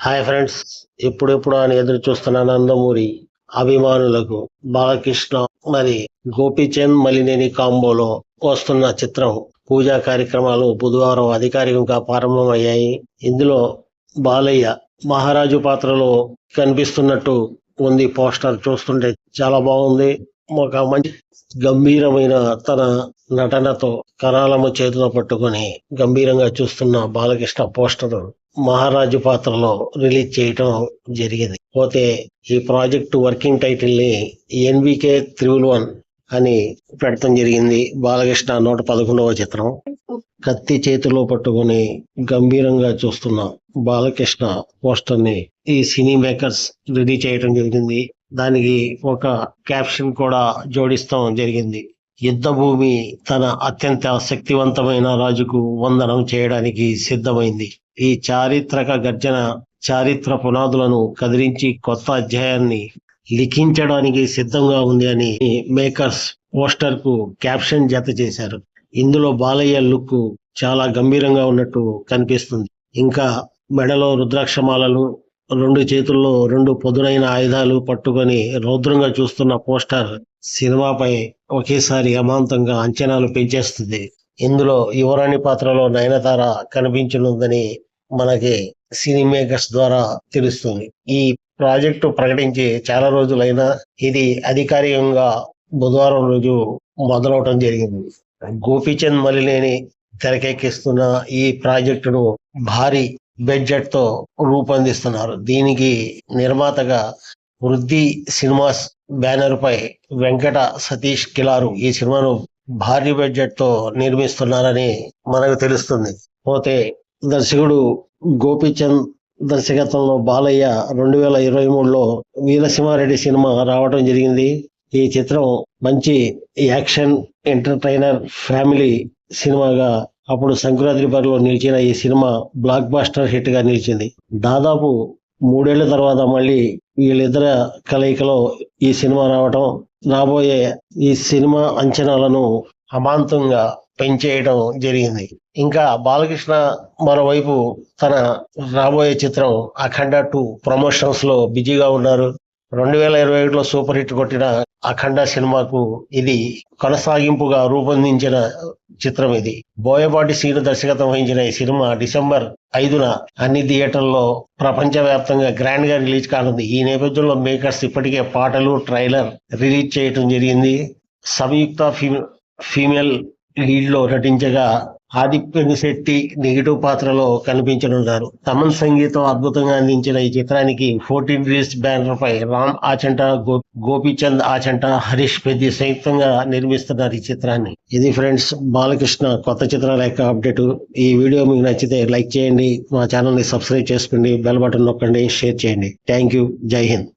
Hi friends, ఎప్పుడెప్పుడు అని ఎదురు చూస్తున్న నందమూరి అభిమానులకు బాలకృష్ణ మరి గోపీచంద్ మలినేని కాంబోలో వస్తున్న చిత్రం పూజా కార్యక్రమాలు బుధవారం అధికారికంగా ప్రారంభమయ్యాయి. ఇందులో బాలయ్య మహారాజు పాత్రలో కనిపిస్తున్నట్టు ఉంది. పోస్టర్ చూస్తుంటే చాలా బాగుంది. ఒక మంచి గంభీరమైన తన నటనతో కరాలము చేతిలో పట్టుకొని గంభీరంగా చూస్తున్న బాలకృష్ణ పోస్టర్ మహారాజు పాత్రలో రిలీజ్ చేయటం జరిగింది. పోతే ఈ ప్రాజెక్టు వర్కింగ్ టైటిల్ ని ఎన్వికే 311 అని పెడతం జరిగింది. బాలకృష్ణ 111వ చిత్రం. కత్తి చేతిలో పట్టుకుని గంభీరంగా చూస్తున్న బాలకృష్ణ పోస్టర్ ని ఈ సినీ మేకర్స్ రెడీ చేయడం జరిగింది. దానికి ఒక క్యాప్షన్ కూడా జోడిస్తాం జరిగింది. యుద్ధ భూమి తన అత్యంత శక్తివంతమైన రాజుకు వందనం చేయడానికి సిద్ధమైంది. ఈ చారిత్రక గర్జన చారిత్ర పునాదులను కదిలించి కొత్త అధ్యాయాన్ని లిఖించడానికి సిద్ధంగా ఉంది అని మేకర్స్ పోస్టర్ కు క్యాప్షన్ జత చేశారు. ఇందులో బాలయ్య లుక్ చాలా గంభీరంగా ఉన్నట్టు కనిపిస్తుంది. ఇంకా మెడలో రుద్రాక్షమాలలు, 2 చేతుల్లో 2 పదునైన ఆయుధాలు పట్టుకొని రౌద్రంగా చూస్తున్న పోస్టర్ సినిమాపై ఒకేసారి అమాంతంగా అంచనాలు పెంచేస్తుంది. ఇందులో యువరాణి పాత్రలో నయనతార కనిపించనుందని మనకి సినీ మేకర్స్ ద్వారా తెలుస్తుంది. ఈ ప్రాజెక్టు ప్రకటించి చాలా రోజులైనా ఇది అధికారికంగా బుధవారం రోజు మొదలవటం జరిగింది. గోపీచంద్ మలినేని తెరకెక్కిస్తున్న ఈ ప్రాజెక్టును భారీ బడ్జెట్ తో రూపొందిస్తున్నారు. దీనికి నిర్మాతగా వృద్ధి సినిమాస్ బ్యానర్ పై వెంకట సతీష్ కిలారు ఈ సినిమాను భారీ బడ్జెట్ తో నిర్మిస్తున్నారని మనకు తెలుస్తుంది. పోతే దర్శకుడు గోపీచంద్ దర్శకత్వంలో బాలయ్య 2023లో వీరసింహారెడ్డి సినిమా రావడం జరిగింది. ఈ చిత్రం మంచి యాక్షన్ ఎంటర్టైనర్ ఫ్యామిలీ సినిమాగా అప్పుడు సంక్రాంతి బరిలో నిలిచిన ఈ సినిమా బ్లాక్ బాస్టర్ హిట్ గా నిలిచింది. దాదాపు 3 ఏళ్ల తర్వాత మళ్ళీ వీళ్ళిద్దరి కలయికలో ఈ సినిమా రావటం రాబోయే ఈ సినిమా అంచనాలను అమాంతంగా పెంచేయడం జరిగింది. ఇంకా బాలకృష్ణ మరోవైపు తన రాబోయే చిత్రం అఖండ 2 ప్రమోషన్స్ లో బిజీగా ఉన్నారు. 2021లో సూపర్ హిట్ కొట్టిన అఖండ సినిమాకు ఇది కొనసాగింపుగా రూపొందించిన చిత్రం. ఇది బోయపాటి శ్రీను దర్శకత్వం వహించిన ఈ సినిమా డిసెంబర్ 5న అన్ని థియేటర్లలో ప్రపంచ వ్యాప్తంగా గ్రాండ్ గా రిలీజ్ కానుంది. ఈ నేపథ్యంలో మేకర్స్ ఇప్పటికే పాటలు, ట్రైలర్ రిలీజ్ చేయడం జరిగింది. సంయుక్త ఫీమేల్ లీడ్ లో నటించగా ఆదిత్య శెట్టి నెగిటివ్ పాత్రలో కనిపించనున్నారు. తమన్ సంగీతం అద్భుతంగా అందించిన ఈ చిత్రానికి 14 రిలీజ్ బ్యానర్ పై రామ్ ఆచంట, గోపీచంద్ ఆచంట, హరీష్ పెద్ది సంయుక్తంగా నిర్మిస్తున్నారు ఈ చిత్రాన్ని. ఇది ఫ్రెండ్స్ బాలకృష్ణ కొత్త చిత్రాల యొక్క అప్డేట్. ఈ వీడియో మీకు నచ్చితే లైక్ చేయండి, మా ఛానల్ ని సబ్స్క్రైబ్ చేసుకోండి, బెల్ బటన్ నొక్కండి, షేర్ చేయండి. Thank you. జై హింద్.